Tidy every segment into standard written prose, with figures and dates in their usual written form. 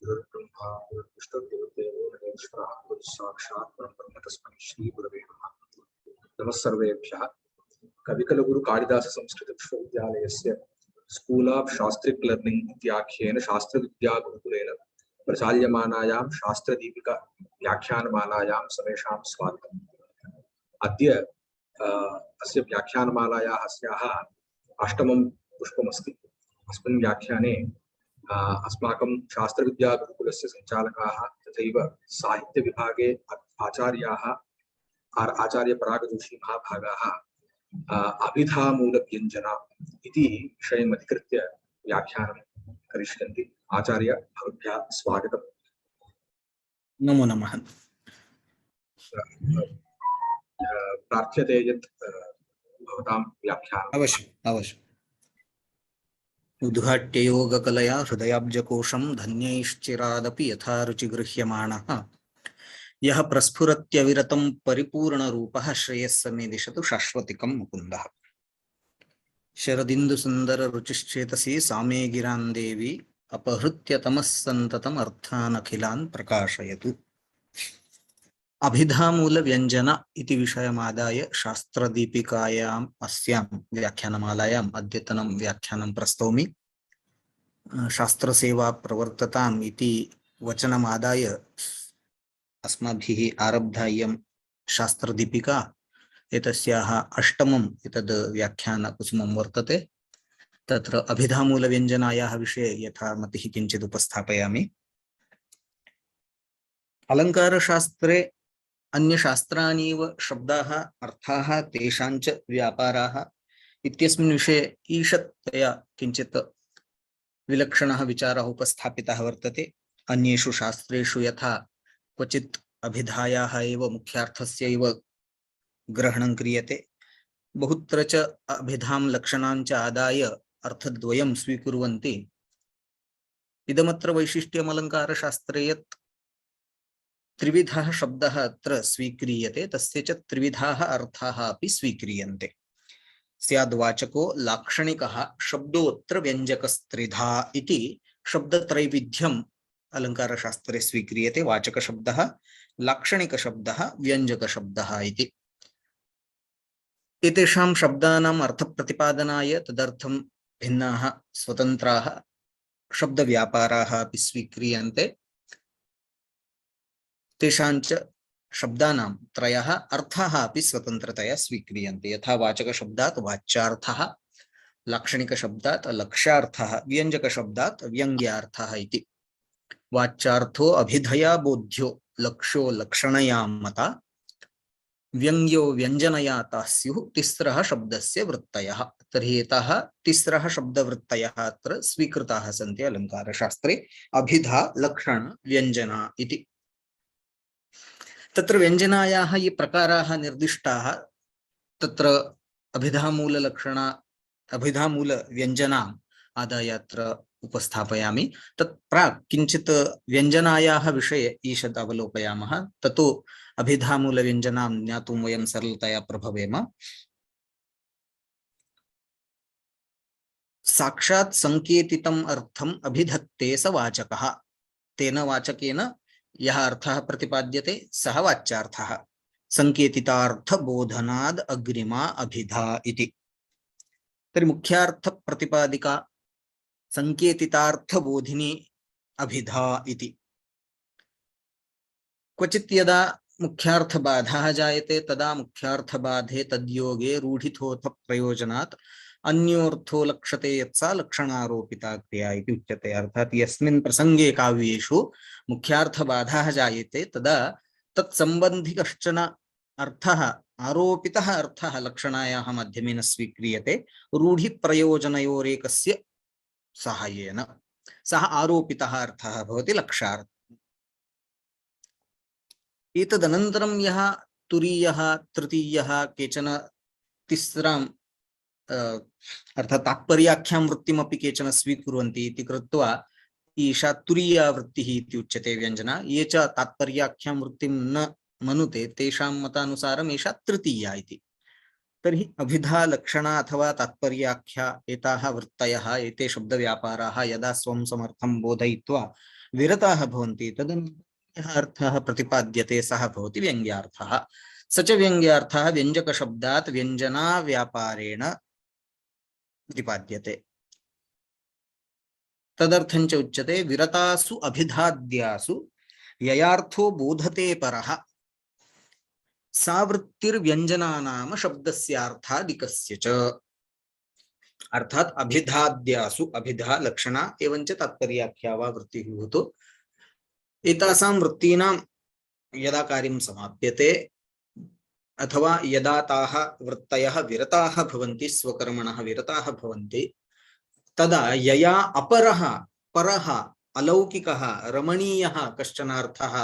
गुरुर्ब्रह्मा गुरुर्विष्णुर्गुरुर्देवो महेश्वरः गुरुस्साक्षात् परब्रह्म तस्मै श्रीगुरवे नमः। नमः सर्वेभ्यः। कविकुलगुरु कालिदास संस्कृत विश्वविद्यालयस्य स्कूल ऑफ शास्त्रिक लर्निंग इत्याख्येन शास्त्रविद्यागुरुकुलेन प्रचाल्यमानायां शास्त्रदीपिका व्याख्यानमालायां समेषां स्वागतम्। अद्य अस्य व्याख्यानमालायाः अस्याः अष्टमं पुष्पमस्ति। अस्मिन् व्याख्याने अस्माकं शास्त्रविद्यागुरुकुलस्य सञ्चालकाः तथैव साहित्यविभागे आचार्याः आचार्यपरागजोशी महाभागाः अभिधामूलव्यञ्जना इति विषयम् अधिकृत्य व्याख्यानं करिष्यन्ति। आचार्य भवद्भ्यः स्वागतम्। नमो नमः। प्रार्थ्यते यत् भवतां व्याख्यानम् अवश्यम् उद्घाट्य योगकलया हृदयाब्जकोशं धन्यैश्चिरादपि यथा रुचिगृह्यमाणः यः प्रस्फुरत्यविरतं परिपूर्णरूपः श्रेयस्समे दिशतु शाश्वतिकं मुकुन्दः। शरदिन्दुसुन्दररुचिश्चेतसि सामे गिरां देवी अपहृत्य तमः सन्ततम् अर्थान् अखिलान् प्रकाशयतु। अभिधामूलव्यञ्जन इति विषयमादाय शास्त्रदीपिकायाम् अस्यां व्याख्यानमालायाम् अद्यतनं व्याख्यानं प्रस्तौमि। शास्त्रसेवा प्रवर्तताम् इति वचनमादाय अस्माभिः आरब्धा इयं शास्त्रदीपिका एतस्याः अष्टमम् एतद् व्याख्यानकुसुमं वर्तते। तत्र अभिधामूलव्यञ्जनायाः विषये यथा मतिः किञ्चित् उपस्थापयामि। अलङ्कारशास्त्रे अन्यशास्त्राणीव शब्दाः अर्थाः तेषाञ्च व्यापाराः इत्यस्मिन् विषये ईषत्तया किञ्चित् विलक्षणः विचारः उपस्थापितः वर्तते। अन्येषु शास्त्रेषु यथा क्वचित् अभिधायाः एव मुख्यार्थस्य एव ग्रहणं क्रियते, बहुत्र च अभिधां लक्षणाञ्च आदाय अर्थद्वयं स्वीकुर्वन्ति। इदमत्र वैशिष्ट्यम् अलङ्कारशास्त्रे यत् त्रिविधः शब्दः अत्र स्वीक्रियते, तस्य च त्रिविधाः अर्थाः अपि स्वीक्रियन्ते। स्याद्वाचको लाक्षणिकः शब्दोऽत्र व्यञ्जकस्त्रिधा इति शब्दत्रैविध्यम् अलङ्कारशास्त्रे स्वीक्रियते। वाचकशब्दः, लाक्षणिकशब्दः, व्यञ्जकशब्दः इति। एतेषां शब्दानाम् अर्थप्रतिपादनाय तदर्थं भिन्नाः स्वतन्त्राः शब्दव्यापाराः अपि स्वीक्रियन्ते। तेषाञ्च शब्दानां त्रयः अर्थाः अपि स्वतन्त्रतया स्वीक्रियन्ते। यथा वाचकशब्दात् वाच्यार्थः, लाक्षणिकशब्दात् लक्ष्यार्थः, व्यञ्जकशब्दात् व्यङ्ग्यार्थः इति। वाच्यार्थो अभिधया बोध्यो लक्ष्यो लक्षणया मता व्यङ्ग्यो व्यञ्जनया ताः स्युः तिस्रः शब्दस्य वृत्तयः। तर्हि एताः तिस्रः शब्दवृत्तयः अत्र स्वीकृताः सन्ति अलङ्कारशास्त्रे अभिधा लक्षण व्यञ्जना इति। तत्र व्यञ्जनायाः ये प्रकाराः निर्दिष्टाः तत्र अभिधामूलव्यञ्जनाम् आदाय अत्र उपस्थापयामि। तत् प्राक् किञ्चित् व्यञ्जनायाः विषये ईषद् अवलोकयामः, ततो अभिधामूलव्यञ्जनां ज्ञातुं वयं सरलतया प्रभवेम। साक्षात् संकेतितम् अर्थम् अभिधत्ते स वाचकः। तेन वाचकेन यः अर्थः प्रतिपाद्यते सः वाच्यार्थः। संकेतितार्थबोधनाद् अग्रिमा अभिधा इति। तर्हि मुख्यार्थप्रतिपादिका संकेतितार्थबोधिनी अभिधा इति। क्वचित् यदा मुख्यार्थबाधः जायते तदा मुख्यार्थबाधे तद्योगे रूढितोऽथ प्रयोजनात् अन्योर्थो लक्ष्यते यत्सा लक्षणारोपिता क्रिया इति उच्यते। अर्थात् यस्मिन् प्रसंगे काव्येषु मुख्यार्थबाधः जायते तदा तत्सम्बन्धि कश्चन अर्थः आरोपितः अर्थः लक्षणायाः माध्यमेन स्वीक्रियते रूढिप्रयोजनयोरेकस्य साहाय्येन। सः आरोपितः अर्थः भवति लक्षार्थः। एतदनन्तरं यः तुरीयः तृतीयः केचन तिस्राम् अर्थात् तात्पर्याख्यां वृत्तिमपि केचन स्वीकुर्वन्ति इति कृत्वा ईशा तुरीया वृत्तिः इति उच्यते व्यञ्जना। ये च तात्पर्याख्यां वृत्तिं न मनुते तेषां मतानुसारम् एषा तृतीया इति। तर्हि अभिधा लक्षणा अथवा तात्पर्याख्या एताः वृत्तयः एते शब्दव्यापाराः यदा स्वं समर्थं बोधयित्वा विरताः भवन्ति तदनन्तरं यः अर्थः प्रतिपाद्यते सः भवति व्यङ्ग्यार्थः। स च व्यङ्ग्यार्थः व्यञ्जकशब्दात् व्यञ्जनाव्यापारेण प्रतिपाद्यते। तदर्थं च उच्यते विरतासु अभिधाद्यासु ययार्थो बोधते परः सा वृत्तिर्व्यञ्जनानाम शब्दस्यार्थादिकस्य च। अर्थात अभिधाद्यासु अभिधा लक्षणा एवं च तात्पर्याख्या वा वृत्तिः भूतो एतासां वृत्तीनां यदा कार्यं समाप्यते अथवा यदा ताः वृत्तयः विरताः भवन्ति स्वकर्मणः विरताः भवन्ति तदा यया अपरः परः अलौकिकः रमणीयः कश्चन अर्थः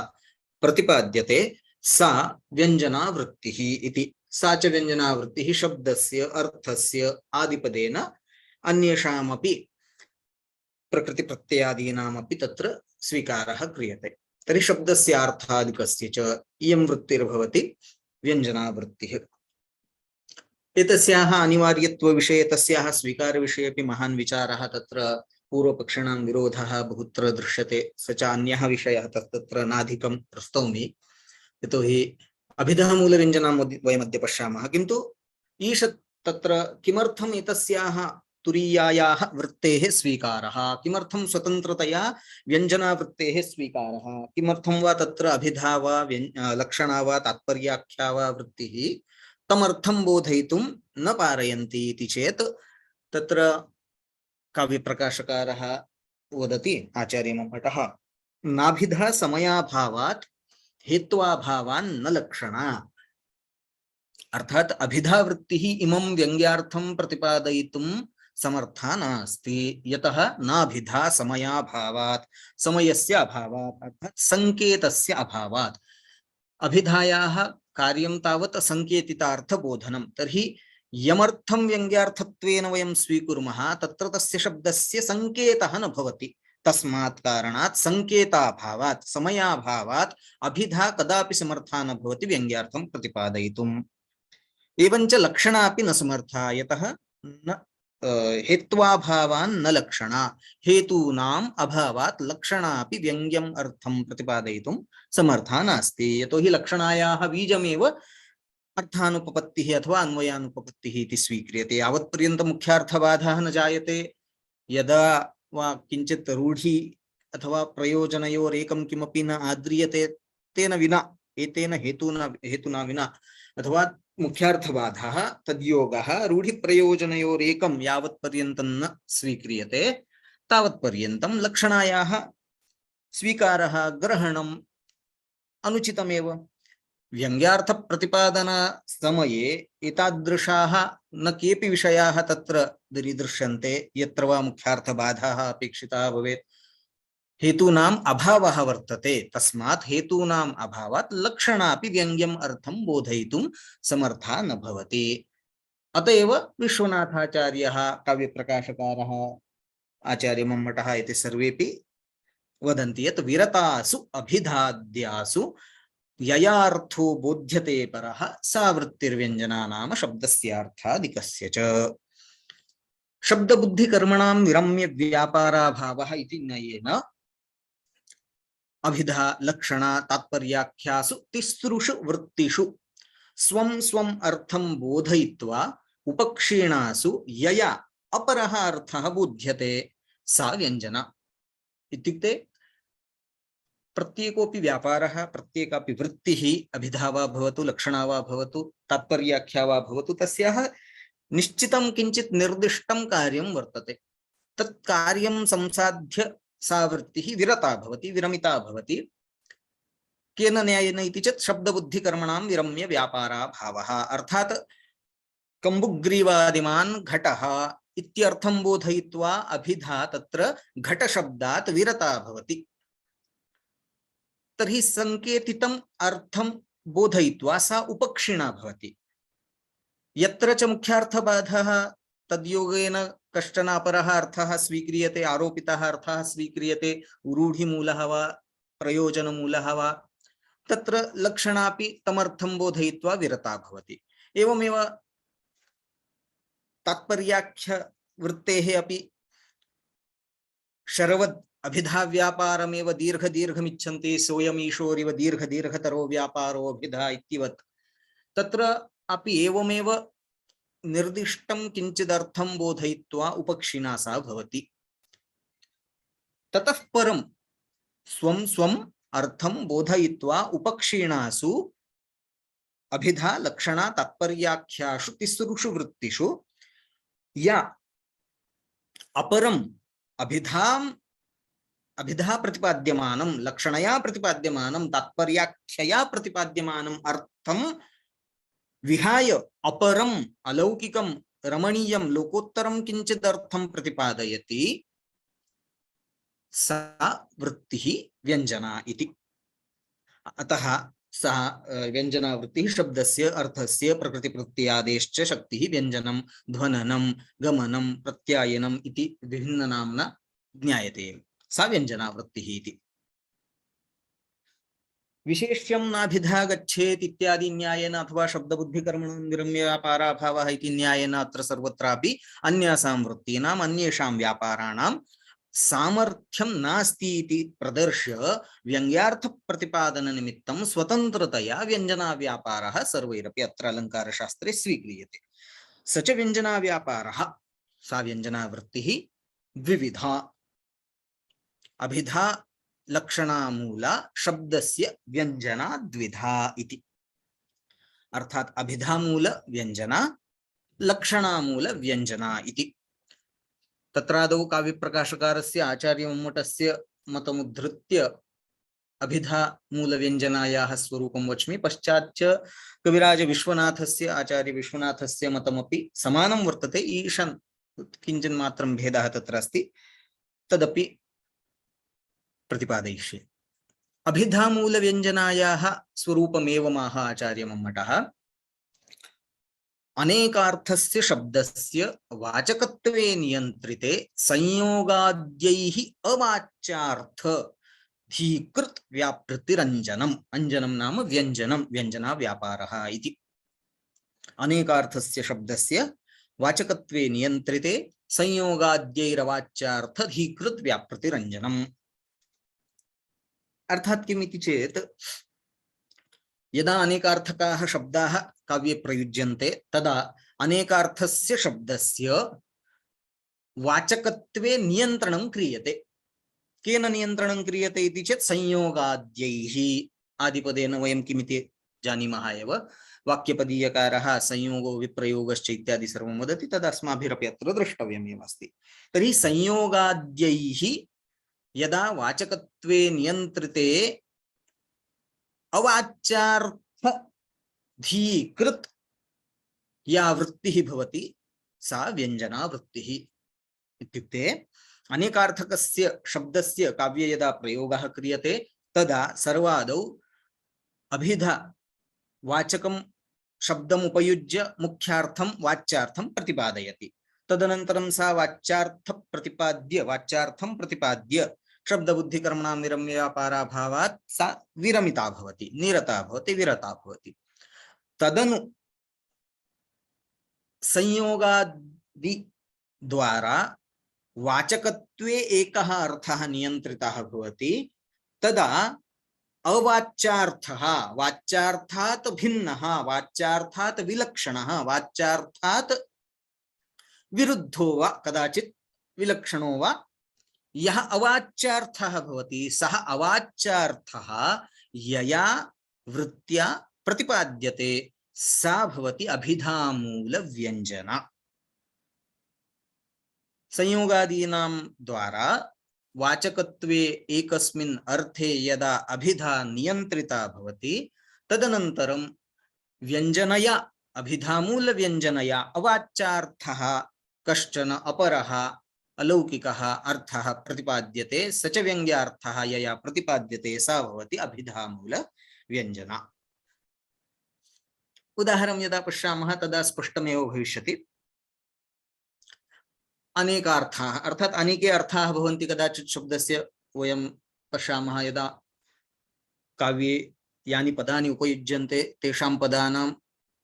प्रतिपाद्यते सा व्यञ्जना वृत्तिः इति। सा च व्यञ्जना वृत्तिः शब्दस्य अर्थस्य आदिपदेन अन्येषामपि प्रकृतिप्रत्ययादीनामपि तत्र स्वीकारः क्रियते। तर्हि शब्दस्य अर्थादिकस्य च इयं वृत्तिर्भवति व्यञ्जना वृत्तिः। एतस्याः अनिवार्यत्वविषये तस्याः स्वीकारविषये महान् विचारः तत्र पूर्वपक्षिणां विरोधः बहुत्र दृश्यते। स च अन्यः विषयः तत्र नाधिकं प्रस्तौमि यतोहि अभिधः मूलव्यञ्जनां वयमद्य पश्यामः। किन्तु ईषत् तत्र किमर्थम् एतस्याः तुरीयायाः वृत्तेः स्वीकारः, किमर्थं स्वतन्त्रतया व्यञ्जनावृत्तेः स्वीकारः, किमर्थं वा तत्र अभिधा वा लक्षणा वा तात्पर्याख्या वा वृत्तिः तमर्थं बोधयितुं न पारयन्ति इति चेत् तत्र काव्यप्रकाशकारः वदति आचार्यमठः नाभिधा समयाभावात् हेत्वाभावान् न लक्षणा। अर्थात अभिधा वृत्तिः इमं व्यङ्ग्यार्थं प्रतिपादयितुं समर्था नास्ति यतः नाभिधा समयाभावात् समयस्य अभावात् अर्थात संकेतस्य अभावात्। अभिधायाः कार्यं तावत् संकेतितार्थबोधनं। तर्हि यमर्थं व्यङ्ग्यार्थत्वेन वयं स्वीकुर्मः तत्र तस्य शब्दस्य संकेतः न भवति। तस्मात् कारणात् संकेताभावात् समयाभावात् अभिधा कदापि समर्था न भवति व्यङ्ग्यार्थं प्रतिपादयितुम्। एवञ्च लक्षणा अपि न समर्था यतः न हेत्वाभावान् न लक्षणा। हेतूनाम् अभावात् लक्षणा अपि व्यङ्ग्यम् अर्थं प्रतिपादयितुं समर्था नास्ति यतोहि लक्षणायाः बीजमेव अर्थानुपपत्तिः अथवा अन्वयानुपपत्तिः इति स्वीक्रियते। यावत्पर्यन्तं मुख्यार्थबाधः न जायते यदा वा किञ्चित् रूढी अथवा प्रयोजनयोरेकं किमपि न आद्रियते तेन विना एतेन हेतुना विना अथवा मुख्यार्थबाधः तद्योगः रूढिप्रयोजनयोरेकं यावत्पर्यन्तं न स्वीक्रियते तावत्पर्यन्तं लक्षणायाः स्वीकारः ग्रहणम् अनुचितमेव। व्यङ्ग्यार्थ प्रतिपादन समये एतादृशाः न केऽपि विषयाः तत्र दरीदृश्यन्ते यत्र वा मुख्यार्थबाधः अपेक्षितः भवेत्। हेतूनाम् अभावः वर्तते तस्मात् हेतूनाम् अभावात् लक्षणापि व्यङ्ग्यम् अर्थं बोधयितुं समर्था न भवति। अतएव विश्वनाथाचार्यः काव्यप्रकाशकारः आचार्यमम्मटः इति सर्वेपि वदन्ति यत् विरतासु अभिधाद्यासु ययार्थो बोध्यते परः सा वृत्तिर्व्यञ्जना नाम शब्दस्यार्थादिकस्य च। शब्दबुद्धिकर्मणां विरम्य व्यापाराभावः इति नयेन अभिधा लक्षणा तात्पर्याख्यासु तिसृषु वृत्तिषु स्वं स्वम् अर्थं बोधयित्वा उपक्षीणासु यया अपरः अर्थः बोध्यते सा व्यञ्जना। इत्युक्ते प्रत्येकोऽपि व्यापारः प्रत्येकापि वृत्तिः अभिधा वा भवतु लक्षणा वा भवतु तात्पर्याख्या वा भवतु तस्याः निश्चितं किञ्चित् निर्दिष्टं कार्यं वर्तते। तत् कार्यं संसाध्य सा वृत्तिः विरता भवति विरमिता भवति। केन न्यायेन इति चेत् शब्दबुद्धिकर्मणां विरम्य व्यापाराभावः अर्थात् कम्बुग्रीवादिमान् घटः इत्यर्थं बोधयित्वा अभिधा तत्र घटशब्दात् विरता भवति। तर्हि संकेतितम् अर्थं बोधयित्वा सा उपक्षिणा भवति। यत्र च मुख्यार्थबाधः तद्योगेन कश्चन अपरः अर्थः स्वीक्रियते आरोपितः अर्थः स्वीक्रियते रूढिमूलः वा प्रयोजनमूलः वा तत्र लक्षणापि तमर्थं बोधयित्वा विरता भवति। एवमेव तात्पर्याख्य वृत्तेः अपि शरवत् अभिधा व्यापारमेव दीर्घ दीर्घमिच्छन्ति सोऽयम् ईशोरिव दीर्घ दीर्घतरो व्यापारो अभिधा इत्यवत् तत्र अपि एवमेव निर्दिष्टं किञ्चिदर्थं बोधयित्वा उपक्षिणा सा भवति। ततः परं स्वं स्वम् अर्थं बोधयित्वा उपक्षीणासु अभिधा लक्षणा तात्पर्याख्यासु तिसृषु वृत्तिषु या अपरम अभिधा प्रतिपाद्यमानं लक्षणया प्रतिपाद्यमानं तात्पर्याख्यया प्रतिपाद्यमानं अर्थं विहाय अपरम अलौकिकं रमणीयं लोकोत्तरं किंचित् अर्थं प्रतिपादयति सा वृत्तिः व्यञ्जना इति। अतः सा व्यञ्जना वृत्तिः शब्दस्य अर्थस्य प्रकृतिप्रत्ययादेश्च शक्तिः व्यञ्जनं ध्वननं गमनं प्रत्यायनम् इति विभिन्ननाम्ना ज्ञायते। सा व्यञ्जना वृत्तिः इति। विशेष्यं नाभिधा गच्छेत् इत्यादि न्यायेन अथवा शब्दबुद्धिकर्मणो निरम्यव्यापाराभावः इति न्यायेन अत्र सर्वत्रापि अन्यासां वृत्तीनाम् अन्येषां व्यापाराणां सामर्थ्यं नास्ति इति प्रदर्श्य व्यङ्ग्यार्थ प्रतिपादन निमित्तं स्वतन्त्रतया व्यञ्जना व्यापारः सर्वैरपि अत्र अलङ्कारशास्त्रे स्वीक्रियते। स च व्यञ्जना व्यापारः सा व्यञ्जना वृत्तिः द्विविधा। अभिधा लक्षणामूला शब्दस्य व्यञ्जना द्विधा इति। अर्थात् अभिधामूल व्यञ्जना लक्षणामूल व्यञ्जना इति। तत्रादौ काव्यप्रकाशकारस्य आचार्य मम्मटस्य मतमुद्धृत्य अभिधा मूलव्यञ्जनायाः स्वरूपं वच्मि। पश्चाच्च कविराज विश्वनाथस्य आचार्य विश्वनाथस्य मतमपि समानं वर्तते। ईशान् किञ्चिन् मात्रं भेदः तत्र अस्ति, तदपि प्रतिपादयिष्ये। अभिधा मूलव्यञ्जनायाः स्वरूपमेव माह आचार्य मम्मटः अनेकार्थस्य शब्दस्य वाचकत्वे नियन्त्रिते संयोगाद्यैः अवाच्यार्थ धीकृत व्यापृतिरञ्जनम्। अञ्जनं नाम व्यञ्जनं, व्यञ्जना व्यापारः इति। अनेकार्थस्य शब्दस्य वाचकत्वे नियन्त्रिते संयोगाद्यैरवाच्यार्थ धीकृत व्यापृतिरञ्जनम्। अर्थात् किम् इति चेत् यदा अनेकार्थकाः शब्दाः काव्ये प्रयुज्यन्ते तदा अनेकार्थस्य शब्दस्य वाचकत्वे नियन्त्रणं क्रियते। केन नियन्त्रणं क्रियते इति चेत् संयोगाद्यैः। आदिपदेन वयं किमिति जानीमः एव। वाक्यपदीयकारः संयोगो विप्रयोगश्च इत्यादि सर्वं वदति, तदस्माभिरपि अत्र द्रष्टव्यमेव अस्ति। तर्हि संयोगाद्यैः यदा वाचकत्वे नियन्त्रिते अवाच्यार्थ धीकृत या वृत्तिः भवति सा व्यञ्जना वृत्तिः। इत्युक्ते अनेकार्थकस्य शब्दस्य काव्ये यदा प्रयोगः क्रियते तदा सर्वादौ अभिधा वाचकं शब्दम् उपयुज्य मुख्यार्थं वाच्यार्थं प्रतिपादयति। तदनन्तरं सा वाच्यार्थं प्रतिपाद्य शब्दबुद्धिकर्मणां निरम्यव्यापाराभावात् सा विरमिता भवति, निरता भवति, विरता भवति। तदनु संयोगादि द्वारा वाचकत्वे एकः अर्थः नियन्त्रितः भवति, तदा अवाच्यार्थः वाच्यार्थात् भिन्नः, वाच्यार्थात् विलक्षणः, वाच्यार्थात् विरुद्धो वा कदाचित् विलक्षणो वा यः अवाच्यार्थः भवति सः अवाच्यार्थः यया वृत्त्या प्रतिपाद्यते सा भवति अभिधामूल व्यञ्जना। संयोगादीनां द्वारा वाचकत्वे एकस्मिन् अर्थे यदा अभिधा नियन्त्रिता भवति तदनन्तरं व्यञ्जनया अभिधामूल व्यञ्जनया अवाच्यार्थः कश्चन अपरः अलौकिकः अर्थः प्रतिपाद्यते। स च व्यङ्ग्यार्थः यया प्रतिपाद्यते सा भवति अभिधामूल व्यञ्जना। उदाहरणं यदा पश्यामः तदा स्पष्टमेव भविष्यति। अनेकार्थाः अर्थात् अनेके अर्थाः भवन्ति कदाचित् शब्दस्य। वयं पश्यामः यदा काव्ये यानि पदानि उपयुज्यन्ते तेषां पदानां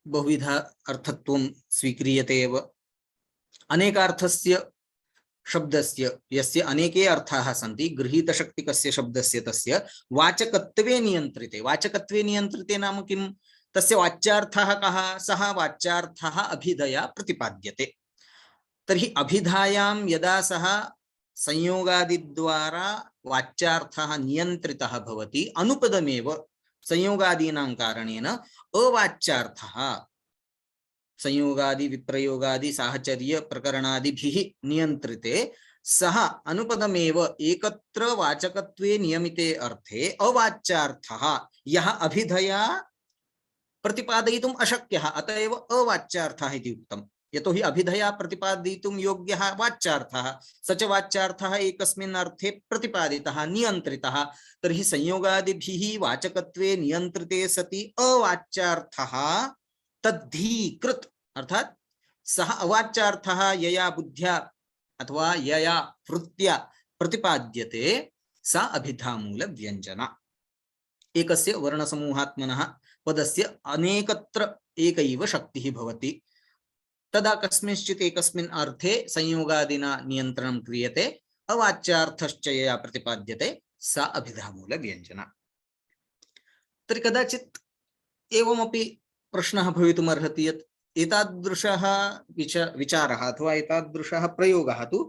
बहुविध अर्थत्वं स्वीक्रियते एव। अनेकार्थस्य शब्दस्य यस्य अनेके अर्थाः सन्ति गृहीतशक्तिकस्य शब्दस्य तस्य वाचकत्वे नियन्त्रिते। वाचकत्वे नियन्त्रिते नाम किं? तस्य वाच्यार्थः कः? सः वाच्यार्थः अभिधया प्रतिपाद्यते। तर्हि अभिधायां यदा सः संयोगादिद्वारा वाच्यार्थः नियन्त्रितः भवति, अनुपदमेव संयोगादीनां कारणेन अवाच्यार्थः संयोगादि विप्रयोगादि साहचर्य प्रकरणादिभिः नियन्त्रिते सः अनुपदमेव एकत्र वाचकत्वे नियमिते अर्थे अवाच्यार्थः यः अभिधया प्रतिपादयितुम् अशक्यः, अत एव अवाच्यार्थः इति उक्तम्। यतोहि अभिधया प्रतिपादयितुं योग्यः वाच्यार्थः, स च वाच्यार्थः एकस्मिन् अर्थे प्रतिपादितः नियन्त्रितः। तर्हि संयोगादिभिः वाचकत्वे नियन्त्रिते सति अवाच्यार्थः तद्धीकृत अर्थात सह अवाच्यार्थः यया बुद्ध्या अथवा यया वृत्त्या प्रतिपाद्यते सा अभिधामूल व्यंजना। एकस्य वर्णसमूहात्मनः पदस्य अनेकत्र एकैव शक्तिः भवति, तदा कस्मिंश्चित् एकस्मिन् अर्थे संयोगादिना नियन्त्रणं क्रियते, अवाच्यार्थश्च यया प्रतिपाद्यते सा अभिधामूल व्यंजना। तर्हि कदाचित् एवमपि प्रश्नः भवितुमर्हति यत् एतादृशः विचारः अथवा एतादृशः प्रयोगः तु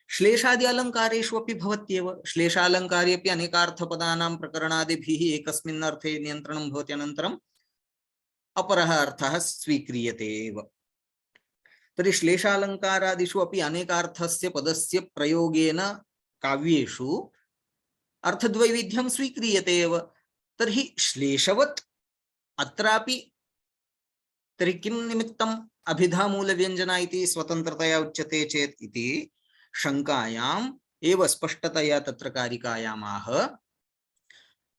श्लेषादि अलङ्कारेषु अपि भवत्येव। श्लेषालङ्कारेऽपि अनेकार्थपदानां प्रकरणादिभिः एकस्मिन् अर्थे नियन्त्रणं भवति, अनन्तरम् अपरः अर्थः स्वीक्रियते एव। तर्हि श्लेषालङ्कारादिषु अपि अनेकार्थस्य पदस्य प्रयोगेन काव्येषु अर्थद्वैविध्यं स्वीक्रियते एव। तर्हि श्लेषवत् अत्रापि तर्हि किं निमित्तम् अभिधामूलव्यञ्जना इति स्वतन्त्रतया उच्यते चेत् इति शङ्कायाम् एव स्पष्टतया तत्र कारिकायामाह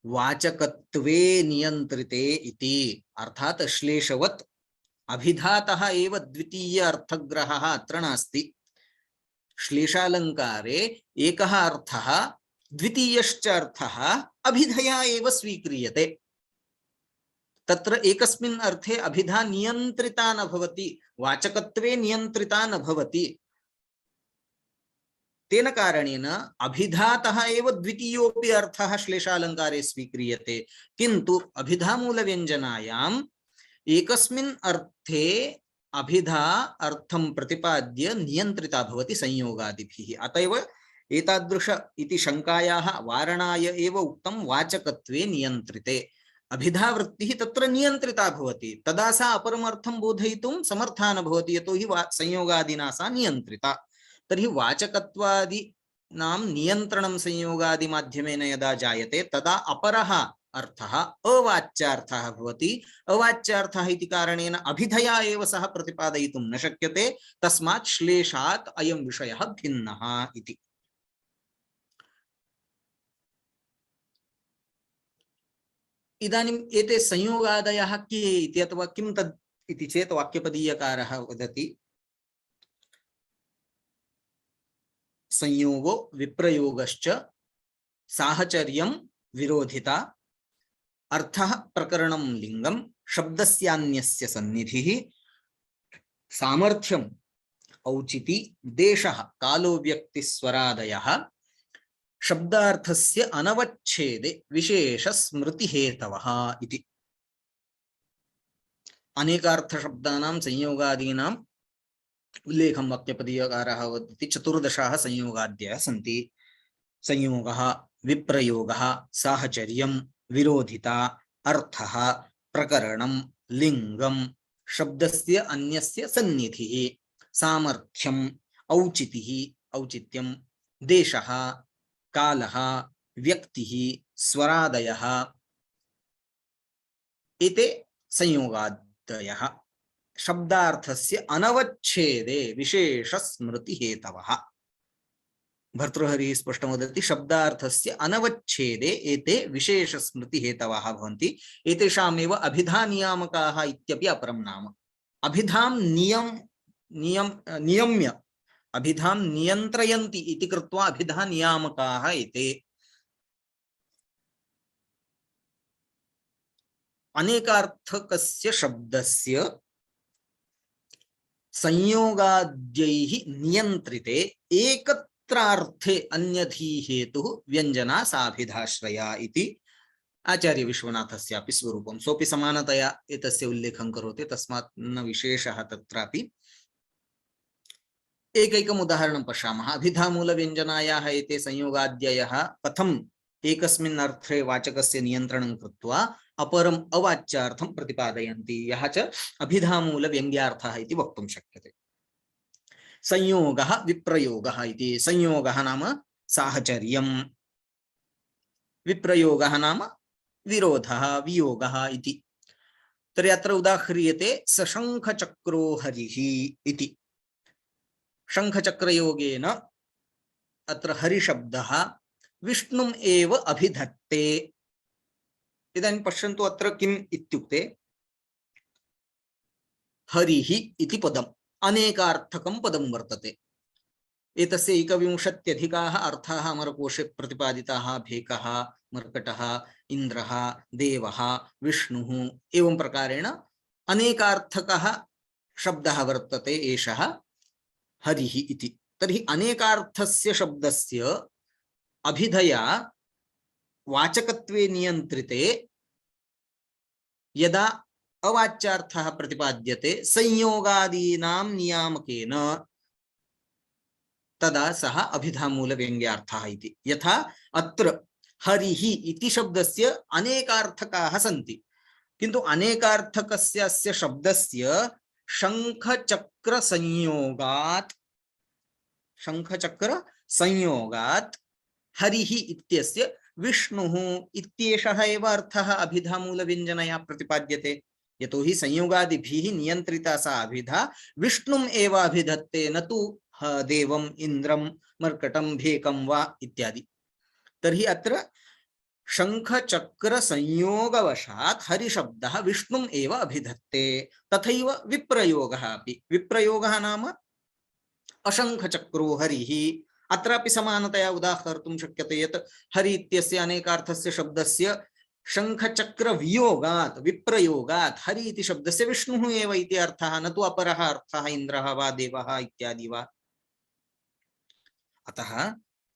वाचकत्वे नियन्त्रिते इति, अर्थात् श्लेषवत् अभिधातः एव द्वितीय अर्थग्रहः अत्र नास्ति। श्लेषालङ्कारे एकः अर्थः द्वितीयश्च अर्थः अभिधया एव स्वीक्रियते। तत्र एकस्मिन् अर्थे अभिधा नियन्त्रिता न भवति, वाचकत्वे नियन्त्रिता न भवति। तेन कारणेन अभिधातः एव द्वितीयोऽपि अर्थः श्लेषालङ्कारे स्वीक्रियते, किन्तु अभिधामूलव्यञ्जनायाम् एकस्मिन् अर्थे अभिधा अर्थं प्रतिपाद्य नियन्त्रिता भवति संयोगादिभिः। अत एव एतादृश इति शङ्कायाः वारणाय एव उक्तं वाचकत्वे नियन्त्रिते। अभिधावृत्तिः तत्र नियन्त्रिता भवति, तदा सा अपरमर्थं बोधयितुं समर्था न भवति, यतोहि संयोगादिना सा नियन्त्रिता। तर्हि वाचकत्वादीनां नियन्त्रणं संयोगादिमाध्यमेन यदा जायते तदा अपरः अर्थः अवाच्यार्थः भवति। अवाच्यार्थः इति कारणेन अभिधया एव सः प्रतिपादयितुं न शक्यते, तस्मात् श्लेषात् अयं विषयः भिन्नः इति। इदानीम् एते संयोगादयः के इति अथवा किं तद् इति चेत् वाक्यपदीयकारः वदति संयोगो विप्रयोगश्च साहचर्यं विरोधिता अर्थः प्रकरणं लिंगं शब्दस्यान्यस्य सन्निधिः सामर्थ्यम् औचिति देशः कालो व्यक्तिस्वरादयः शब्दार्थस्य अनवच्छेदे विशेष स्मृति हेतवः इति। अनेकार्थ शब्दानां संयोगादीनां उल्लेखं वाक्यपदीयकारः वदति। 14 संयोगाद्यः सन्ति। संयोगः, विप्रयोगः, साहचर्यं, विरोधिता, अर्थः, प्रकरणं, लिंगं, शब्दस्य अन्यस्य सन्निधिः, सामर्थ्यं, औचितिः, औचित्यं, देशः, कालः, व्यक्तिः, स्वरादयः एते संयोगादयः शब्दार्थस्य अनवच्छेदे विशेष स्मृति हेतवः। भर्तृहरिः स्पष्टं वदति शब्दार्थस्य अनवच्छेदे एते विशेष स्मृति हेतवः भवन्ति। एतेषामेव अभिधा नियामकाः इत्यपि अपरं नाम। अभिधां नियम्य अभिधां नियन्त्रयन्ति इति कृत्वा अभिधा नियामकाः एते। अनेकार्थकस्य शब्दस्य संयोगाद्यैः नियन्त्रिते एकत्रार्थे अन्यधी हेतुः व्यञ्जना साभिधाश्रया इति आचार्य विश्वनाथस्यापि स्वरूपं सोऽपि समानतया एतस्य उल्लेखं करोति तस्मात् न विशेषः तत्रापि एकैकम् उदाहरणं पश्यामः अभिधामूलव्यञ्जनायाः एते संयोगाद्ययः कथम् एकस्मिन् अर्थे वाचकस्य नियन्त्रणं कृत्वा अपरम् अवाच्यार्थं प्रतिपादयन्ति यः च अभिधामूलव्यङ्ग्यार्थः इति वक्तुं शक्यते। संयोगः विप्रयोगः इति संयोगः नाम साहचर्यं विप्रयोगः नाम विरोधः वियोगः इति। तर्हि अत्र उदाह्रियते सशङ्खचक्रो हरिः इति। शङ्खचक्रयोगेन अत्र हरिशब्दः विष्णुम् एव अभिधत्ते। इदानीं पश्यन्तु अत्र किम् इत्युक्ते हरिः इति पदम् अनेकार्थकं पदं वर्तते। एतस्य 21 अर्थाः अमरकोशे प्रतिपादिताः। भेकः, मर्कटः, इन्द्रः, देवः, विष्णुः एवं प्रकारेण अनेकार्थकः शब्दः वर्तते एषः हरिः इति। तर्हि अनेकार्थस्य शब्दस्य अभिधया वाचकत्वे नियन्त्रिते यदा अवाच्यार्थः प्रतिपाद्यते संयोगादीनां नियामकेन तदा सः अभिधामूलव्यङ्ग्यार्थः इति। यथा अत्र हरिः इति शब्दस्य अनेकार्थकाः सन्ति किन्तु अनेकार्थकस्य अस्य शब्दस्य शङ्खचक्र संयोगात् हरिः इत्यस्य विष्णुः इत्येषः एव अर्थः अभिधामूलव्यञ्जनया प्रतिपाद्यते। यतोहि संयोगादिभिः नियन्त्रिता सा अभिधा विष्णुम् एव अभिधत्ते न तु देवम् इन्द्रं मर्कटं भेकं वा इत्यादि। तर्हि अत्र शङ्खचक्र संयोगवशात् हरिशब्दः विष्णुम् एव अभिधत्ते। तथैव विप्रयोगः अपि। विप्रयोगः नाम अशङ्खचक्रो हरिः। अत्रापि समानतया उदाहर्तुं शक्यते यत् हरि इत्यस्य अनेकार्थस्य शब्दस्य शङ्खचक्र वियोगात् विप्रयोगात् हरि इति शब्दस्य विष्णुः एव इति अर्थः न तु अपरः अर्थः इन्द्रः वा देवः इत्यादि वा। अतः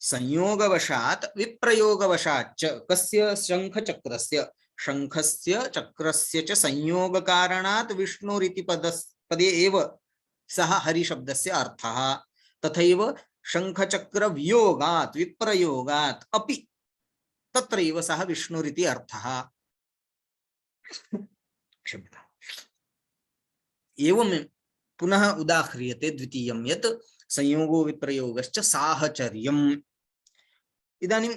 संयोगवशात् विप्रयोगवशात् च कस्य शङ्खचक्रस्य शङ्खस्य चक्रस्य च संयोगकारणात् विष्णुरिति पदे एव सः हरिशब्दस्य अर्थः। तथैव शङ्खचक्र वियोगात् विप्रयोगात् अपि तत्रैव सः विष्णुरिति अर्थः। क्षम्यताम्। एवं पुनः उदाह्रियते द्वितीयं यत् संयोगो विप्रयोगश्च साहचर्यम्। इदानीं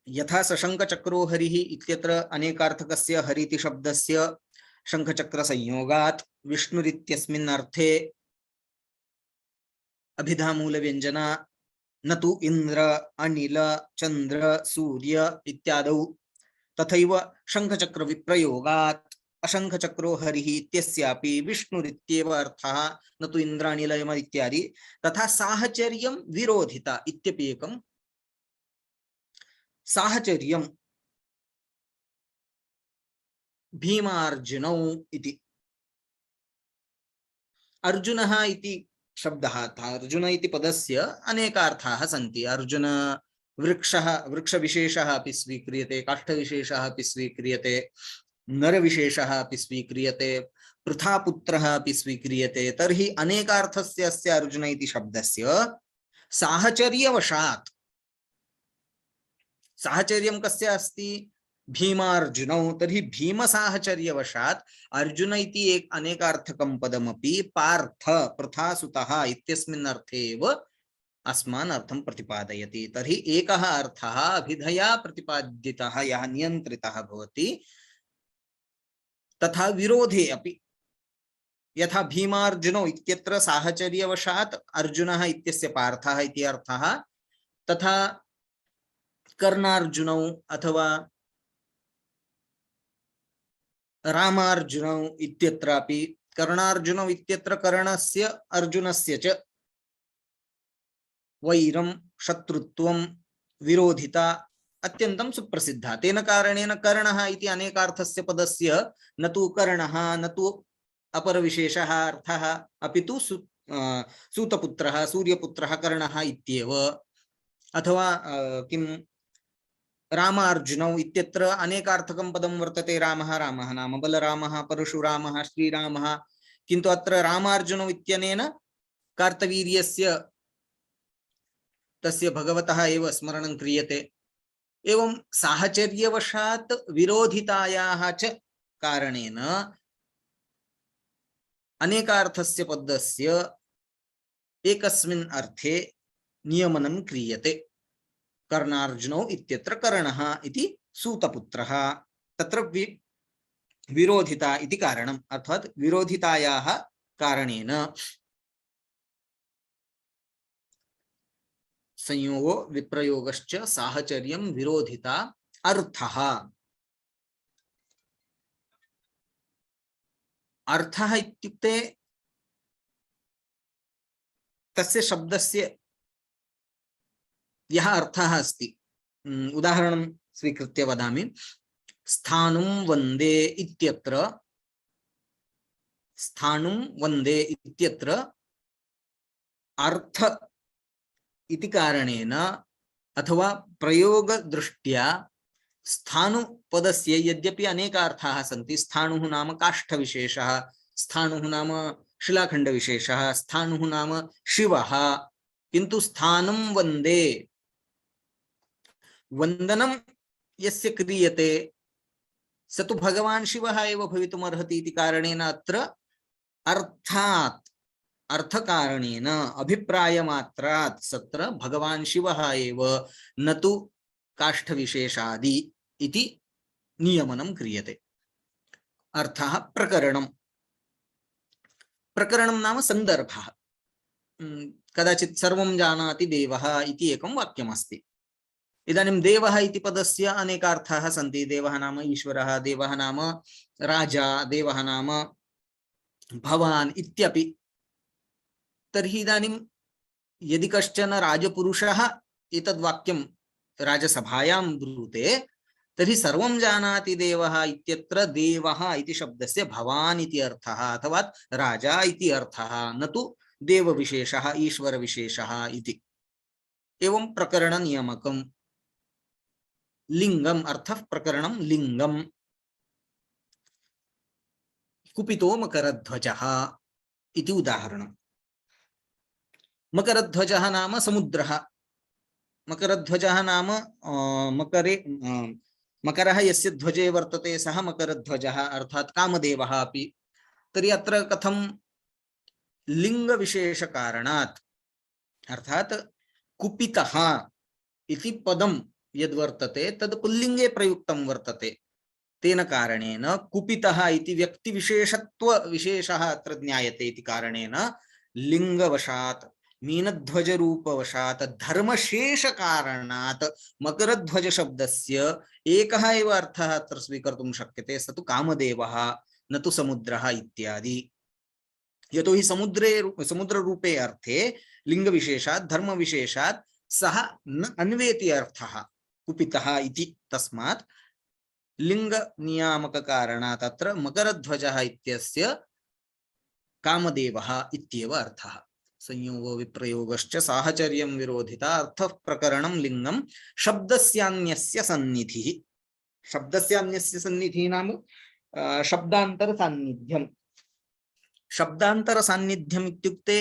यथा सशङ्खचक्रो हरिः इत्यत्र अनेकार्थकस्य हरिति शब्दस्य शङ्खचक्र संयोगात् विष्णुरित्यस्मिन् अर्थे अभिधामूलव्यञ्जना न तु इन्द्र अनिल चन्द्र सूर्य इत्यादौ। तथैव शङ्खचक्र विप्रयोगात् अशङ्खचक्रो हरिः इत्यस्यापि विष्णुरित्येव अर्थः न तु इन्द्र अनिल यम इत्यादि। तथा साहचर्यं विरोधिता इत्यपि एकं साहचर्यं भीमार्जुनौ इति। अर्जुनः इति शब्दः अर्जुन इति पदस्य अनेकार्थाः सन्ति। अर्जुन वृक्षः वृक्षविशेषः अपि स्वीक्रियते, काष्ठविशेषः अपि स्वीक्रियते, नरविशेषः अपि स्वीक्रियते, पृथापुत्रः अपि स्वीक्रियते। तर्हि अनेकार्थस्य अस्य अर्जुन इति शब्दस्य साहचर्यवशात् साहचर्यं कस्य अस्ति भीमार्जुनौ। तर्हि भीमसाहचर्यवशात् अर्जुन इति एक अनेकार्थकं पदमपि पार्थ पृथासुतः इत्यस्मिन् अर्थे एव अस्मान् अर्थं प्रतिपादयति। तर्हि एकः अर्थः अभिधया प्रतिपादितः यः नियन्त्रितः भवति तथा विरोधे अपि। यथा भीमार्जुनौ इत्यत्र साहचर्यवशात् अर्जुनः इत्यस्य पार्थः इति अर्थः, तथा कर्णार्जुनौ अथवा रामार्जुनौ इत्यत्रापि कर्णार्जुनौ इत्यत्र कर्णस्य अर्जुनस्य च वैरं शत्रुत्वं विरोधिता अत्यन्तं सुप्रसिद्धा। तेन कारणेन कर्णः इति अनेकार्थस्य पदस्य न तु कर्णः न तु अपरविशेषः अर्थः अपि तु सूतपुत्रः सूर्यपुत्रः कर्णः इत्येव अथवा किं रामार्जुनौ इत्यत्र अनेकार्थकं पदं वर्तते रामः रामः नाम बलरामः परशुरामः श्रीरामः किन्तु अत्र रामार्जुनौ इत्यनेन कार्तवीर्यस्य तस्य भगवतः एव स्मरणं क्रियते एवं साहचर्यवशात् विरोधितायाः च कारणेन अनेकार्थस्य पदस्य एकस्मिन् अर्थे नियमनं क्रियते कर्णार्जुनौ इत्यत्र कर्णः इति सूतपुत्रः तत्र विरोधिता इति कारणम् अर्थात् विरोधितायाः कारणेन संयोगो विप्रयोगश्च साहचर्यं विरोधिता अर्थः अर्थः इत्युक्ते तस्य शब्दस्य यः अर्थः अस्ति उदाहरणं स्वीकृत्य वदामि स्थाणुं वन्दे इत्यत्र स्थाणुं वन्दे इत्यत्र अर्थ इति कारणेन अथवा प्रयोगदृष्ट्या स्थाणुपदस्य यद्यपि अनेकार्थाः सन्ति स्थाणुः नाम काष्ठविशेषः स्थाणुः नाम शिलाखण्डविशेषः स्थाणुः नाम शिवः किन्तु स्थानं वन्दे वन्दनं यस्य क्रियते स तु भगवान् शिवः एव भवितुम् अर्हति इति कारणेन अत्र अर्थात् अर्थकारणेन अभिप्रायमात्रात् सत्र भगवान् शिवः एव न तु काष्ठविशेषादि इति नियमनं क्रियते अर्थः प्रकरणं प्रकरणं नाम सन्दर्भः कदाचित् सर्वं जानाति देवः इति एकं वाक्यमस्ति इदानीं देवः इति पदस्य अनेकार्थाः सन्ति देवः नाम ईश्वरः देवः नाम राजा देवः नाम भवान् इत्यपि तर्हि इदानीं यदि कश्चन राजपुरुषः एतद् वाक्यं राजसभायां ब्रूते तर्हि सर्वं जानाति देवः इत्यत्र देवः इति शब्दस्य भवान् इति अर्थः अथवा राजा इति अर्थः न तु देवविशेषः ईश्वरविशेषः इति एवं प्रकरणनियमकं लिंगम अर्थः प्रकरणं लिंगम कुपितो मकरध्वजः इति उदाहरणं मकरध्वजः नाम समुद्रः मकरध्वजः नाम मकरे मकरः यस्य ध्वजे वर्तते सः मकरध्वजः अर्थात् कामदेवः अपि तर्हि अत्र कथं लिंगविशेषकारणात् अर्थात् कुपितः इति पदं यद्वर्तते तद् पुल्लिङ्गे प्रयुक्तं वर्तते तेन कारणेन कुपितः इति व्यक्तिविशेषत्वविशेषः अत्र ज्ञायते इति कारणेन लिङ्गवशात् मीनध्वजरूपवशात् धर्मशेषकारणात् मकरध्वजशब्दस्य एकः एव अर्थः अत्र स्वीकर्तुं शक्यते स तु कामदेवः न तु समुद्रः इत्यादि यतो हि समुद्ररूपे अर्थे लिङ्गविशेषात् धर्मविशेषात् सः न अन्वेति अर्थः कुपितः इति तस्मात् लिङ्गनियामककारणात् अत्र मकरध्वजः इत्यस्य कामदेवः इत्येव अर्थः संयोगो विप्रयोगश्च साहचर्यं विरोधिता अर्थः प्रकरणं लिङ्गं शब्दस्यान्यस्य सन्निधिः शब्दस्यान्यस्य सन्निधिः नाम शब्दान्तरसान्निध्यं शब्दान्तरसान्निध्यम् इत्युक्ते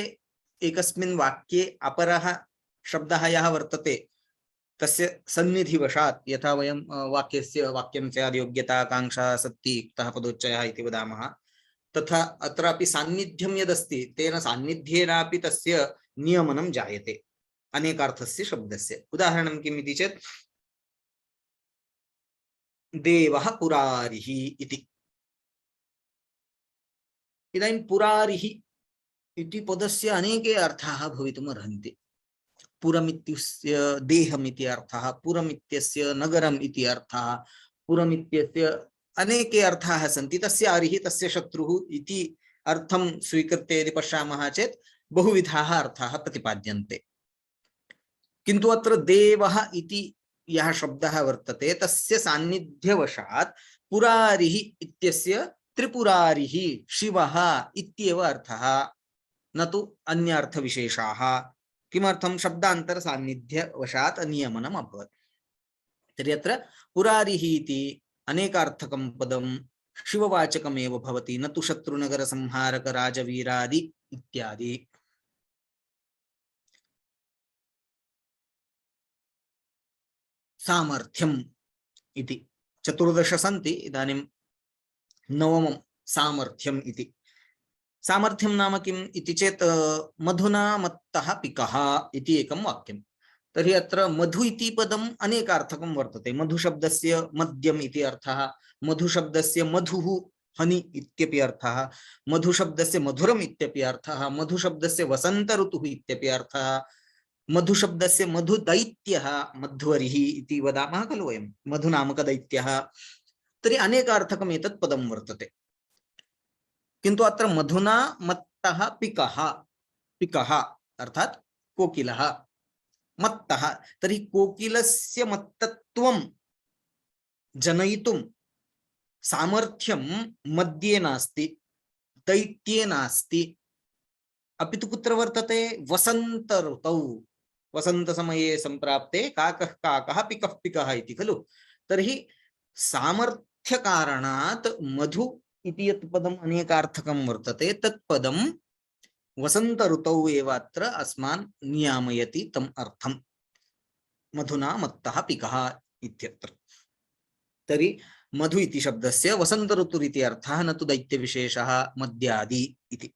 एकस्मिन् वाक्ये अपरः शब्दः यः वर्तते तस्य सन्निधिवशात् यथा वयं वाक्यं स्याद्योग्यता आकाङ्क्षा आसक्ति युक्तः पदोच्चयः इति वदामः तथा अत्रापि सान्निध्यं यदस्ति तेन सान्निध्येनापि तस्य नियमनं जायते अनेकार्थस्य शब्दस्य उदाहरणं किम् इति चेत् देवः पुरारिः इति इदानीं पुरारिः इति पदस्य अनेके अर्थाः भवितुम् अर्हन्ति पुरमित्यस्य देहमिति अर्थः पुरमित्यस्य नगरम् इति अर्थः पुरमित्यस्य अनेके अर्थाः सन्ति तस्य अरिः तस्य शत्रुः इति अर्थं स्वीकृत्य यदि पश्यामः चेत् बहुविधाः अर्थाः प्रतिपाद्यन्ते किन्तु अत्र देवः इति यः शब्दः वर्तते तस्य सान्निध्यवशात् पुरारिः इत्यस्य त्रिपुरारिः शिवः इत्येव अर्थः, न तु अन्यार्थविशेषाः। किमर्थं? शब्दान्तरसान्निध्यवशात् नियमनम् अभवत्। तर्हि अत्र पुरारिः इति अनेकार्थकं पदं शिववाचकमेव भवति, न तु शत्रुनगरसंहारक राजवीरादि इत्यादि। सामर्थ्यम् इति 14 सन्ति, इदानीं नवमं सामर्थ्यम् इति। सामर्थ्यं नाम किम् इति चेत् मधुना मत्तः पिकः इति एकं वाक्यं। तर्हि अत्र मधु इति पदम् अनेकार्थकं वर्तते। मधुशब्दस्य मद्यम् इति अर्थः, मधुशब्दस्य मधुः हनि इत्यपि अर्थः, मधुशब्दस्य मधुरम् इत्यपि अर्थः, मधुशब्दस्य वसन्त ऋतुः इत्यपि अर्थः, मधुशब्दस्य मधुदैत्यः मध्वरिः इति वदामः खलु वयं, मधुनामकदैत्यः। तर्हि अनेकार्थकम् एतत् पदं वर्तते। किन्तु अत्र मधुना मत्तः पिकः, पिकः अर्थात् कोकिलः, मत्तः, तर्हि कोकिलस्य मत्तत्वं जनयितुं सामर्थ्यं मद्ये नास्ति, दैत्ये नास्ति, अपि तु कुत्र वर्तते? वसन्त ऋतौ, वसन्तसमये सम्प्राप्ते काकः काकः पिकः पिकः इति खलु। तर्हि सामर्थ्यकारणात् मधु इति यत् पदम् अनेकार्थकं वर्तते, तत् पदं वसन्त ऋतौ एव अत्र अस्मान् नियामयति तम् अर्थं, मधुना मत्तः पिकः इत्यत्र। तर्हि मधु इति शब्दस्य वसन्त ऋतुरिति अर्थः, न तु दैत्यविशेषः मद्यादि इति।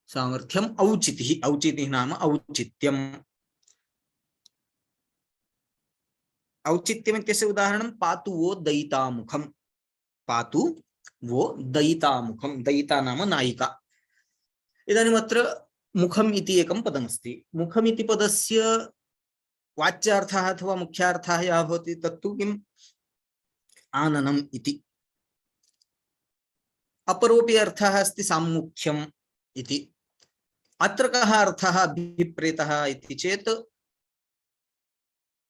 सामर्थ्यम् औचितिः, औचितिः नाम औचित्यम्। औचित्यम् इत्यस्य उदाहरणं पातु वो दयितामुखम्, पातु वो दयितामुखम्, दयिता नाम नायिका। इदानीम् अत्र मुखम् इति एकं पदमस्ति। मुखम् इति पदस्य वाच्यार्थः अथवा मुख्यार्थः यः भवति तत्तु किम्? आननम् इति। अपरोऽपि अर्थः अस्ति साम्मुख्यम् इति। अत्र कः अर्थः अभिप्रेतः इति चेत्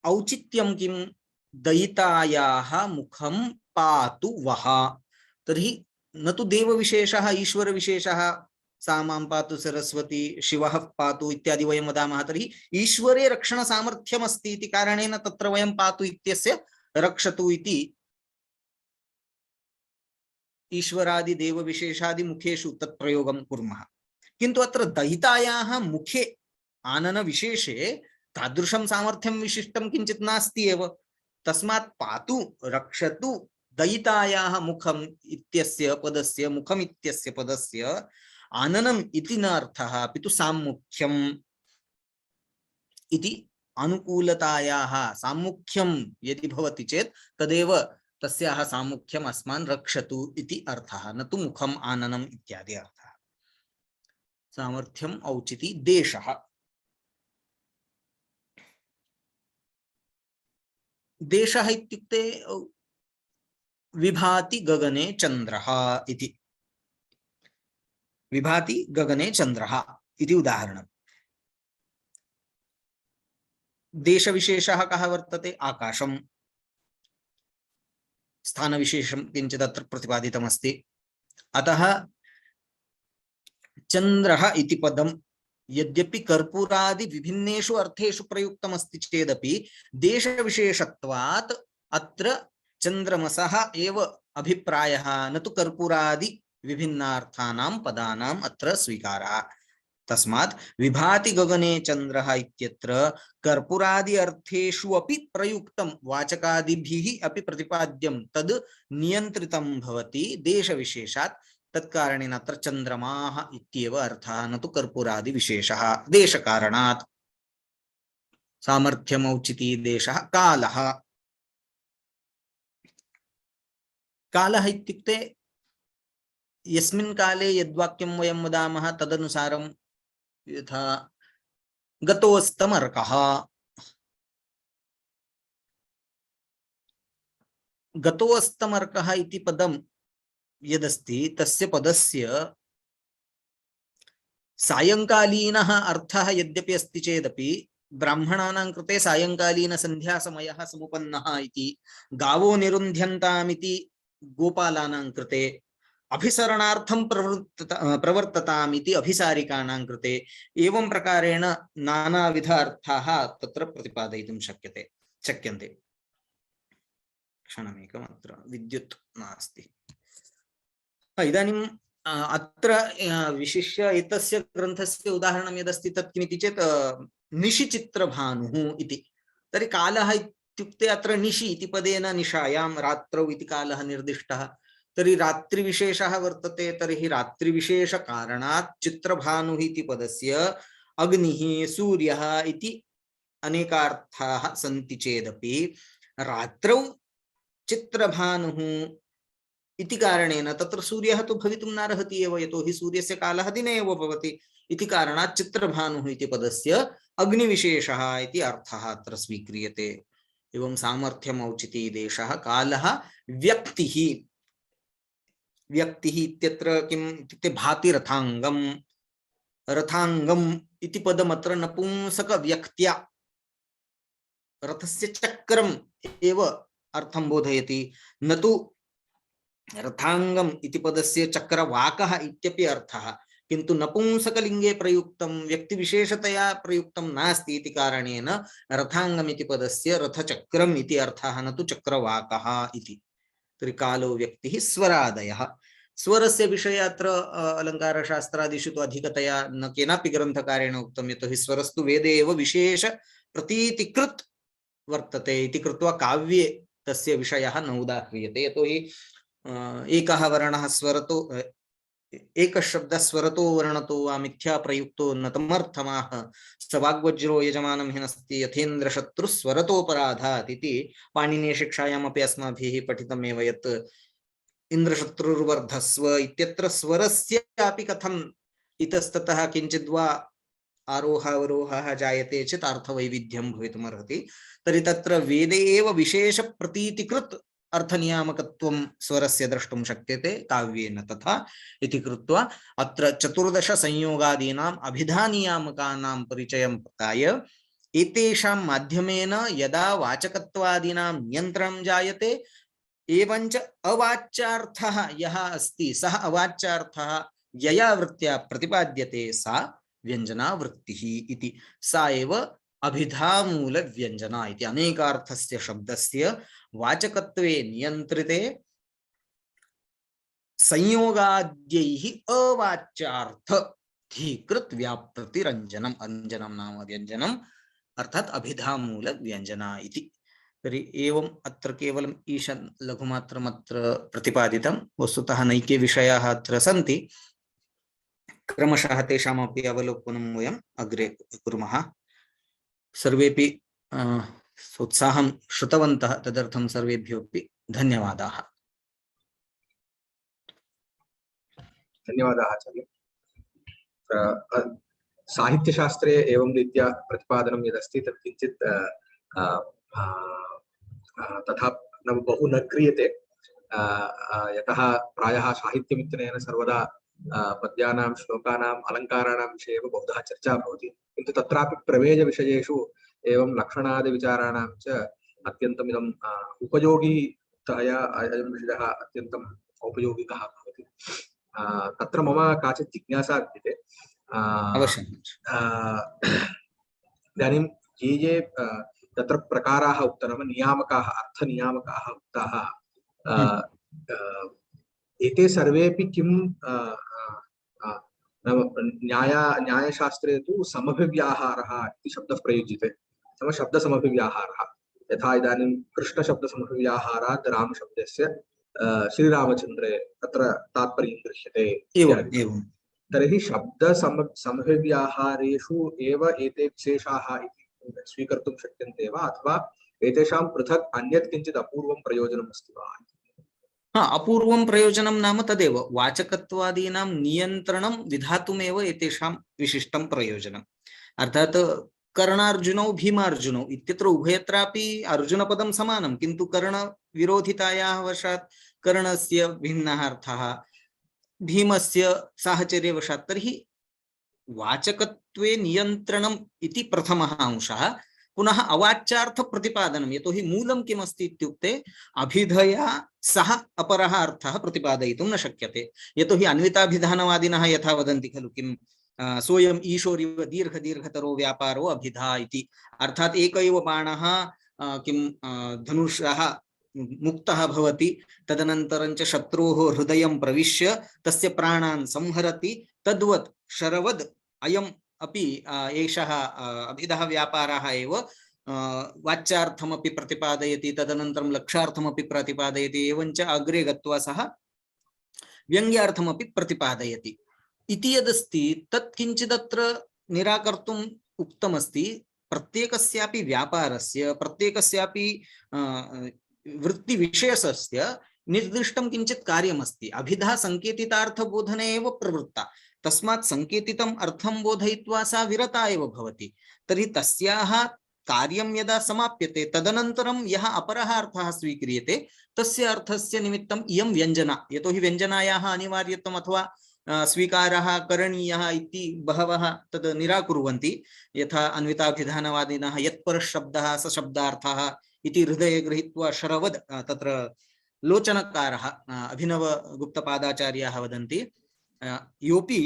औचित्यं किं? दयितायाः मुखं पातु वः। तर्हि न तु देवविशेषः ईश्वरविशेषः, सा मां पातु सरस्वती, शिवः पातु इत्यादि वयं वदामः। तर्हि ईश्वरे रक्षणसामर्थ्यमस्ति इति कारणेन तत्र वयं पातु इत्यस्य रक्षतु इति ईश्वरादि देवविशेषादि मुखेषु तत् प्रयोगं कुर्मः। किन्तु अत्र दयितायाः मुखे आननविशेषे तादृशं सामर्थ्यं विशिष्टं किञ्चित् नास्ति एव। तस्मात् पातु रक्षतु दयितायाः मुखम् इत्यस्य पदस्य, मुखम् इत्यस्य पदस्य आननम् इति न अर्थः, अपि तु साम्मुख्यम् इति। अनुकूलतायाः साम्मुख्यं यदि भवति चेत् तदेव तस्याः साम्मुख्यम् अस्मान् रक्षतु इति अर्थः, न तु मुखम् आननम् इत्यादि अर्थः। सामर्थ्यम् औचिति देशः। देशः इत्युक्ते विभाति गगने चन्द्रः इति। विभाति गगने चन्द्रः इति उदाहरणम्। देशविशेषः कः वर्तते? आकाशम्। स्थानविशेषं किञ्चित् अत्र प्रतिपादितमस्ति। अतः चन्द्रः इति पदं यद्यपि कर्पूरादि विभिन्नेषु अर्थेषु प्रयुक्तमस्ति चेदपि देशविशेषत्वात् अत्र चन्द्रमसः एव अभिप्रायः, न तु कर्पूरादि विभिन्नार्थानां पदानाम् अत्र स्वीकारः। तस्मात् विभाति गगने चन्द्रः इत्यत्र कर्पूरादि अर्थेषु अपि प्रयुक्तं, वाचकादिभिः अपि प्रतिपाद्यं तद् नियन्त्रितं भवति देशविशेषात्। तत्कारणेन अत्र चन्द्रमाः इत्येव अर्थः, न तु कर्पूरादि विशेषः देशकारणात्। सामर्थ्यमौचिति देशः। कालः। कालः इत्युक्ते यस्मिन् काले यद्वाक्यं वयं वदामः तदनुसारं, यथा गतोऽस्तमर्कः, गतोऽस्तमर्कः इति पदं यदस्ति तस्य पदस्य सायंकालीनः अर्थः यद्यपि अस्ति चेदपि ब्राह्मणानां कृते सायंकालीन संध्यासमयः समुपन्नः इति, गावो निरुन्ध्यन्तामिति गोपालानां कृते, अभिसरणार्थं प्रवर्तताम् इति अभिसारिकाणां कृते एवं प्रकारेण नानाविध अर्थाः तत्र प्रतिपादयितुं शक्यन्ते। क्षणमेकम्, अत्र विद्युत् नास्ति। इदानीं अत्र विशिष्य एतस्य ग्रन्थस्य उदाहरणं यदस्ति तत् किमिति चेत् निशिचित्रभानुः इति। तर्हि कालः इत्युक्ते अत्र निशि इति पदेन निशायां रात्रौ इति कालः निर्दिष्टः। तर्हि रात्रिविशेषः वर्तते। तर्हि रात्रिविशेषकारणात् चित्रभानुः इति पदस्य अग्निः सूर्यः इति अनेकार्थाः सन्ति चेदपि रात्रौ चित्रभानुः इति कारणेन तत्र सूर्यः तु भवितुं नार्हति एव, यतोहि सूर्यस्य कालः दिने एव भवति इति कारणात् चित्रभानुः इति पदस्य अग्निविशेषः इति अर्थः अत्र स्वीक्रियते। एवं सामर्थ्यम् औचिति देशः कालः व्यक्तिः। व्यक्तिः इत्यत्र किम् इत्युक्ते भाति रथाङ्गम्। रथाङ्गम् इति पदमत्र नपुंसकव्यक्त्या रथस्य चक्रम् एव अर्थं बोधयति, न तु रथाङ्गम् इति पदस्य चक्रवाकः इत्यपि अर्थः। किन्तु नपुंसकलिङ्गे प्रयुक्तं व्यक्तिविशेषतया प्रयुक्तं नास्ति इति कारणेन रथाङ्गम् इति पदस्य रथचक्रम् इति अर्थः, न तु चक्रवाकः इति। तर्हि कालो व्यक्तिः स्वरादयः। स्वरस्य विषये अत्र अलङ्कारशास्त्रादिषु तु अधिकतया न केनापि ग्रन्थकारेण उक्तं, यतोहि स्वरस्तु वेदे एव विशेष प्रतीतिकृत् वर्तते इति कृत्वा काव्ये तस्य विषयः न उदाह्रियते। यतोहि एकः वर्णः स्वरतो एकः शब्दः स्वरतो वर्णतो वा मिथ्या प्रयुक्तो न तमर्थमाह स वाग्वज्रो यजमानं हिनस्ति यथेन्द्र शत्रुः स्वरतोपराधात् इति पाणिनीयशिक्षायामपि अस्माभिः पठितमेव, यत् इन्द्रशत्रुर्वर्धस्व इत्यत्र स्वरस्यापि कथम् इतस्ततः किञ्चिद्वा आरोहावरोहः जायते चेत् अर्थवैविध्यं भवितुमर्हति। तर्हि तत्र वेदे एव विशेष प्रतीतिकृत् अर्थनियामकत्वं स्वरस्य द्रष्टुं शक्यते, काव्येन तथा इति कृत्वा अत्र 14 संयोगादीनाम् अभिधानियामकानां परिचयं प्रदाय एतेषां माध्यमेन यदा वाचकत्वादीनां नियन्त्रणं जायते एवञ्च अवाच्यार्थः यः अस्ति सः अवाच्यार्थः यया वृत्त्या प्रतिपाद्यते सा व्यञ्जनावृत्तिः इति। सा एव अभिधामूल व्यञ्जना इति अनेकार्थस्य शब्दस्य वाचकत्वे नियन्त्रिते संयोगाद्यैः अवाच्यार्थ धीकृत व्याप्तिरञ्जनम्, अञ्जनं नाम व्यञ्जनम् अर्थात् अभिधामूल व्यञ्जना इति। तर्हि एवम् अत्र केवलम् ईशन् लघुमात्रमत्र प्रतिपादितं। वस्तुतः नैके विषयाः अत्र सन्ति, क्रमशः तेषामपि अवलोकनं वयम् अग्रे कुर्मः। सर्वेपि सोत्साहं श्रुतवन्तः, तदर्थं सर्वेभ्योऽपि धन्यवादाः। धन्यवादाः आचार्य। साहित्यशास्त्रे एवं रीत्या प्रतिपादनं यदस्ति तत् किञ्चित् तथा बहु न क्रियते, यतः प्रायः साहित्यमित्यनेन सर्वदा पद्यानां श्लोकानाम् अलङ्काराणां विषये एव बहुधा चर्चा भवति। किन्तु तत्रापि प्रवेजविषयेषु एवं लक्षणादिविचाराणां च अत्यन्तम् इदम् उपयोगितया अयं विषयः अत्यन्तम् औपयोगिकः भवति। तत्र मम काचित् जिज्ञासा विद्यते। अवश्यम्। इदानीं ये तत्र प्रकाराः उक्ताः, नाम नियामकाः, अर्थनियामकाः उक्ताः, एते सर्वेपि किं न्यायशास्त्रे तु समभिव्याहारः इति शब्दः प्रयुज्यते। शब्दसमभिव्याहारः, यथा इदानीं कृष्णशब्दसमभिव्याहारात् रामशब्दस्य श्रीरामचन्द्रे तत्र तात्पर्यं दृश्यते। तर्हि शब्दसमभिव्याहारेषु एव एते विशेषाः इति स्वीकर्तुं शक्यन्ते वा, अथवा एतेषां पृथक् अन्यत् किञ्चित् अपूर्वं प्रयोजनम् अस्ति वा? अपूर्वं प्रयोजनं नाम तदेव वाचकत्वादीनां नियन्त्रणं विधातुमेव एतेषां विशिष्टं प्रयोजनम्। अर्थात् कर्णार्जुनौ भीमार्जुनौ इत्यत्र उभयत्रापि अर्जुनपदं समानं, किन्तु कर्णविरोधितायाः वशात् कर्णस्य भिन्नः अर्थः, भीमस्य साहचर्यवशात्। तर्हि वाचकत्वे नियन्त्रणम् इति प्रथमः अंशः, पुनः अवाच्यार्थ प्रतिपादनं यतोहि मूलं किमस्ति इत्युक्ते अभिधया सह अपरः अर्थः प्रतिपादयितुं न शक्यते यतोहि अन्विताभिधानवादिनः यथा वदन्ति खलु किं सोऽयम् ईशोरिव दीर्घ दीर्घतरो व्यापारो अभिधा इति अर्थात् एक एव बाणः किं धनुषः मुक्तः भवति तदनन्तरं च शत्रोः हृदयं प्रविश्य तस्य प्राणान् संहरति तद्वत् शरवद् अयम् अपि एषः अभिधः व्यापारः एव वाच्यार्थमपि प्रतिपादयति तदनन्तरं लक्ष्यार्थमपि प्रतिपादयति एवञ्च अग्रे गत्वा सः व्यङ्ग्यार्थमपि प्रतिपादयति इति यदस्ति तत् किञ्चिदत्र निराकर्तुम् उक्तमस्ति प्रत्येकस्यापि व्यापारस्य प्रत्येकस्यापि वृत्तिविशेषस्य निर्दिष्टं किञ्चित् कार्यमस्ति अभिधा सङ्केतितार्थबोधने एव प्रवृत्ता तस्मात् सङ्केतितम् अर्थं बोधयित्वा सा विरता एव भवति तर्हि तस्याः कार्यं यदा समाप्यते तदनन्तरं यः अपरः अर्थः स्वीक्रियते तस्य अर्थस्य निमित्तम् इयं व्यञ्जना यतोहि व्यञ्जनायाः अनिवार्यत्वम् अथवा स्वीकारः करणीयः इति बहवः तद् निराकुर्वन्ति यथा अन्विताभिधानवादिनः यत्परशब्दः स शब्दार्थः इति हृदये गृहीत्वा शरवद् तत्र लोचनकारः अभिनवगुप्तपादाचार्याः वदन्ति योऽपि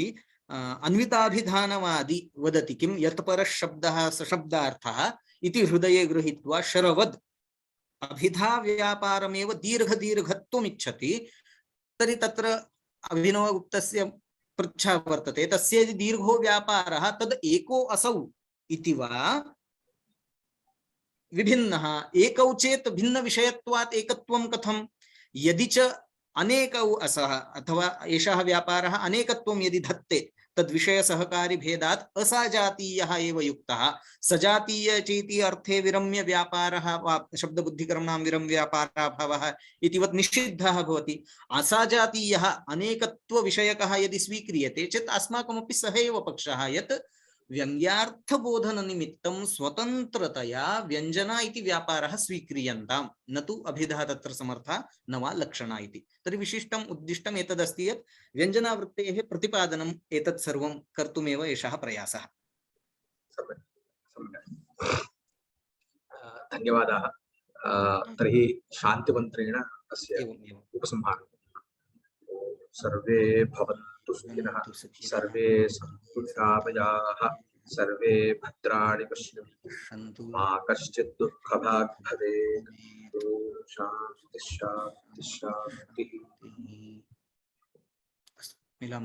अन्विताभिधानवादी वदति किं यत्परशब्दः स शब्दार्थः इति हृदये गृहीत्वा शरवद् अभिधा व्यापारमेव दीर्घदीर्घत्वम् इच्छति तर्हि तत्र अभिनवगुप्तस्य पृच्छा वर्तते तस्य यदि दीर्घो व्यापारः तद् एको असौ इति वा विभिन्नः एकौ चेत् भिन्नविषयत्वात् एकत्वं कथं यदि च अनेकौ असः अथवा एषः व्यापारः अनेकत्वं यदि धत्ते तद्विषयसहकारी भेदात् असाजातीयः एव युक्तः सजातीय चेति अर्थे विरम्य व्यापारः वा शब्दबुद्धिकर्मणां विरम्य व्यापाराभावः इतिवत् निषिद्धः भवति असाजातीयः अनेकत्वविषयकः यदि स्वीक्रियते चेत् अस्माकमपि सः एव पक्षः यत् व्यङ्ग्यार्थबोधननिमित्तं स्वतन्त्रतया व्यञ्जना इति व्यापारः स्वीक्रियन्तां न तु अभिधः तत्र समर्था न वा लक्षणा इति तर्हि विशिष्टम् उद्दिष्टम् एतदस्ति यत् व्यञ्जनावृत्तेः प्रतिपादनम् एतत् सर्वं कर्तुमेव एषः प्रयासः धन्यवादाः तर्हि शान्तिमन्त्रेण अस्य उपसंहारः सर्वे भवन्तु सुखिनः सर्वे सन्तु निरामयाः सर्वे भद्राणि पश्यन्तु मा कश्चित् दुःखभाग् भवेत् शान्तिः शान्तिः शान्तिः